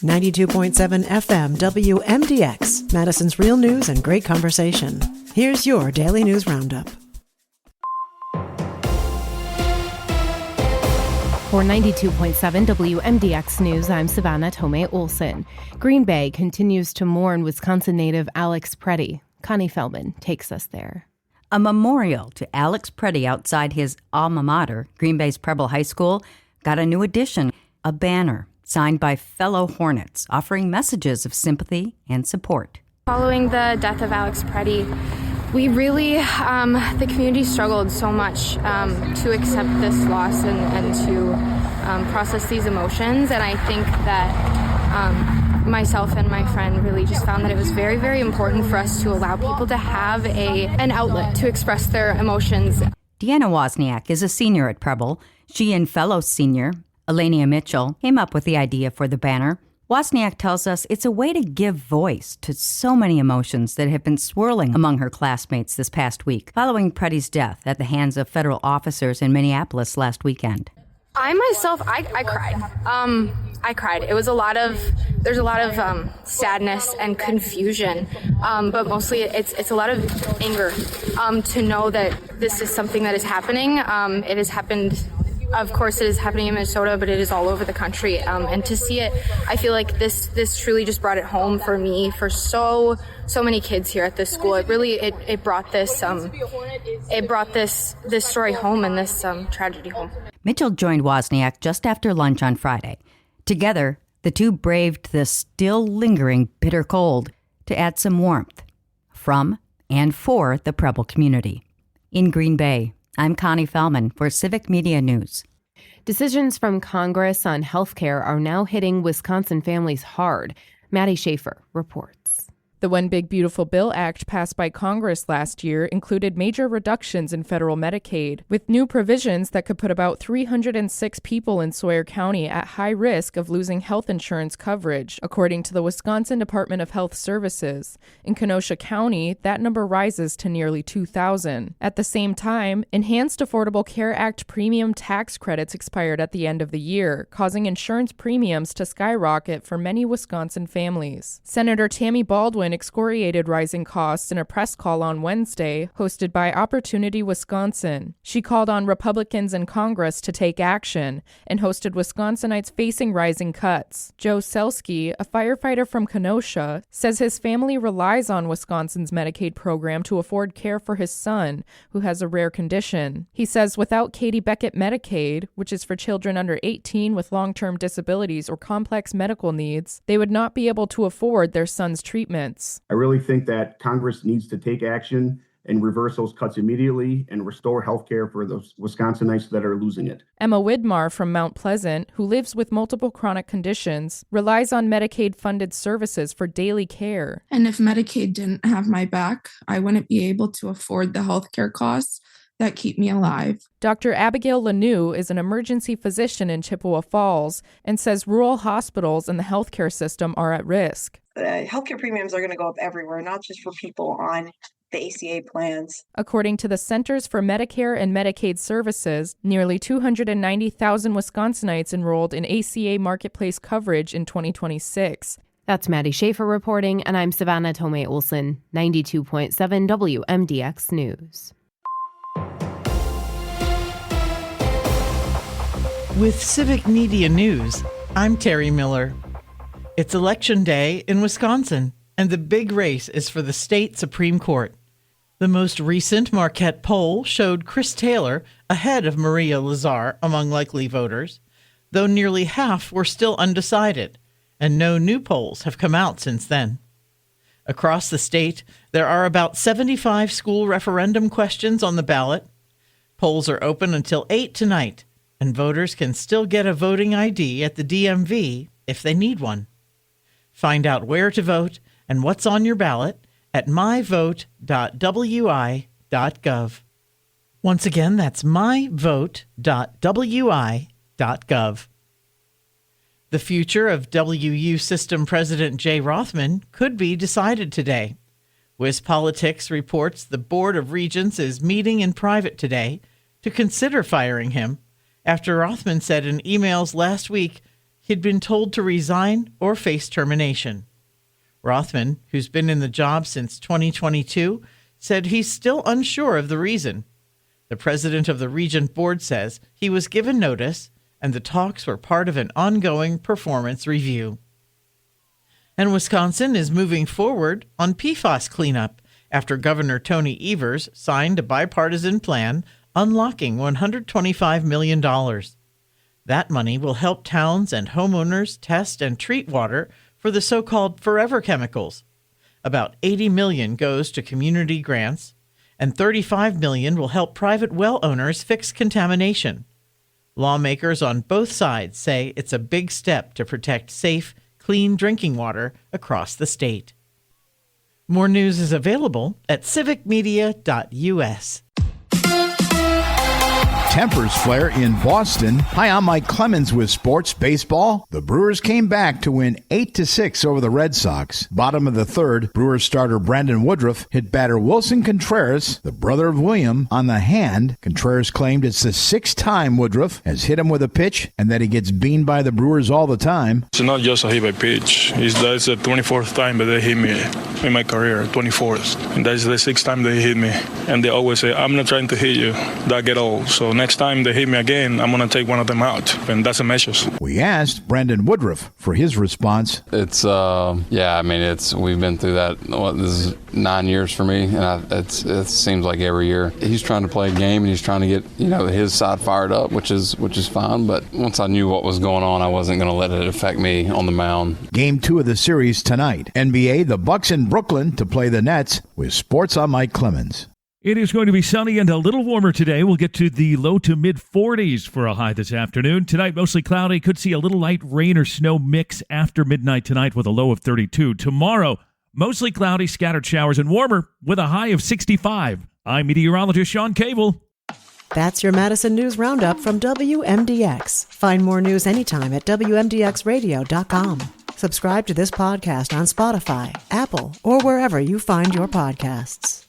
92.7 FM WMDX, Madison's real news and great conversation. Here's your Daily News Roundup. For 92.7 WMDX News, I'm Savannah Tomei Olson. Green Bay continues to mourn Wisconsin native Alex Preddy. Connie Feldman takes us there. A memorial to Alex Preddy outside his alma mater, Green Bay's Preble High School, got a new addition, a banner signed by fellow Hornets, offering messages of sympathy and support. Following the death of Alex Preddy, we really, the community struggled so much to accept this loss and to process these emotions. And I think that myself and my friend really just found that it was very, very important for us to allow people to have an outlet to express their emotions. Deanna Wozniak is a senior at Preble. She and fellow senior Elenia Mitchell came up with the idea for the banner. Wozniak tells us it's a way to give voice to so many emotions that have been swirling among her classmates this past week, following Preddy's death at the hands of federal officers in Minneapolis last weekend. I myself, I cried. I cried. It was there's a lot of sadness and confusion, but mostly it's a lot of anger to know that this is something that is happening. It has happened. Of course, it is happening in Minnesota, but it is all over the country. And to see it, I feel like this truly just brought it home for me, for so many kids here at this school. It really it brought this this story home and this tragedy home. Mitchell joined Wozniak just after lunch on Friday. Together, the two braved the still lingering bitter cold to add some warmth from and for the Preble community. In Green Bay, I'm Connie Feldman for Civic Media News. Decisions from Congress on health care are now hitting Wisconsin families hard. Maddie Schaefer reports. The One Big Beautiful Bill Act passed by Congress last year included major reductions in federal Medicaid, with new provisions that could put about 306 people in Sawyer County at high risk of losing health insurance coverage, according to the Wisconsin Department of Health Services. In Kenosha County, that number rises to nearly 2,000. At the same time, Enhanced Affordable Care Act premium tax credits expired at the end of the year, causing insurance premiums to skyrocket for many Wisconsin families. Senator Tammy Baldwin excoriated rising costs in a press call on Wednesday, hosted by Opportunity Wisconsin. She called on Republicans in Congress to take action and hosted Wisconsinites facing rising cuts. Joe Selski, a firefighter from Kenosha, says his family relies on Wisconsin's Medicaid program to afford care for his son, who has a rare condition. He says without Katie Beckett Medicaid, which is for children under 18 with long-term disabilities or complex medical needs, they would not be able to afford their son's treatments. I really think that Congress needs to take action and reverse those cuts immediately and restore health care for those Wisconsinites that are losing it. Emma Widmar from Mount Pleasant, who lives with multiple chronic conditions, relies on Medicaid-funded services for daily care. And if Medicaid didn't have my back, I wouldn't be able to afford the health care costs that keep me alive. Dr. Abigail Lanou is an emergency physician in Chippewa Falls and says rural hospitals and the healthcare system are at risk. Healthcare premiums are going to go up everywhere, not just for people on the ACA plans. According to the Centers for Medicare and Medicaid Services, nearly 290,000 Wisconsinites enrolled in ACA marketplace coverage in 2026. That's Maddie Schaefer reporting, and I'm Savannah Tomei Olson, 92.7 WMDX News. With Civic Media News, I'm Terry Miller. It's Election Day in Wisconsin, and the big race is for the state Supreme Court. The most recent Marquette poll showed Chris Taylor ahead of Maria Lazar among likely voters, though nearly half were still undecided, and no new polls have come out since then. Across the state, there are about 75 school referendum questions on the ballot. Polls are open until 8 tonight, and voters can still get a voting ID at the DMV if they need one. Find out where to vote and what's on your ballot at myvote.wi.gov. Once again, that's myvote.wi.gov. The future of WU System President Jay Rothman could be decided today. WisPolitics reports the Board of Regents is meeting in private today to consider firing him after Rothman said in emails last week he'd been told to resign or face termination. Rothman, who's been in the job since 2022, said he's still unsure of the reason. The president of the Regent Board says he was given notice and the talks were part of an ongoing performance review. And Wisconsin is moving forward on PFAS cleanup after Governor Tony Evers signed a bipartisan plan unlocking $125 million. That money will help towns and homeowners test and treat water for the so-called forever chemicals. About $80 million goes to community grants, and $35 million will help private well owners fix contamination. Lawmakers on both sides say it's a big step to protect safe, clean drinking water across the state. More news is available at civicmedia.us. Tempers flare in Boston. Hi, I'm Mike Clemens with Sports Baseball. The Brewers came back to win 8-6 over the Red Sox. Bottom of the third, Brewers starter Brandon Woodruff hit batter Wilson Contreras, the brother of William, on the hand. Contreras claimed it's the sixth time Woodruff has hit him with a pitch and that he gets beaned by the Brewers all the time. It's not just a hit by pitch. It's the 24th time that they hit me in my career, 24th. And that's the sixth time they hit me. And they always say, I'm not trying to hit you. That get old. So next time they hit me again, I'm going to take one of them out. And that's a measure. We asked Brandon Woodruff for his response. It's, we've been through that. This is 9 years for me. And it seems like every year he's trying to play a game and he's trying to get, his side fired up, which is fine. But once I knew what was going on, I wasn't going to let it affect me on the mound. Game 2 of the series tonight. NBA, the Bucks in Brooklyn to play the Nets. With Sports, I'm Mike Clemens. It is going to be sunny and a little warmer today. We'll get to the low to mid-40s for a high this afternoon. Tonight, mostly cloudy. Could see a little light rain or snow mix after midnight tonight with a low of 32. Tomorrow, mostly cloudy, scattered showers, and warmer with a high of 65. I'm meteorologist Sean Cable. That's your Madison News Roundup from WMDX. Find more news anytime at WMDXradio.com. Subscribe to this podcast on Spotify, Apple, or wherever you find your podcasts.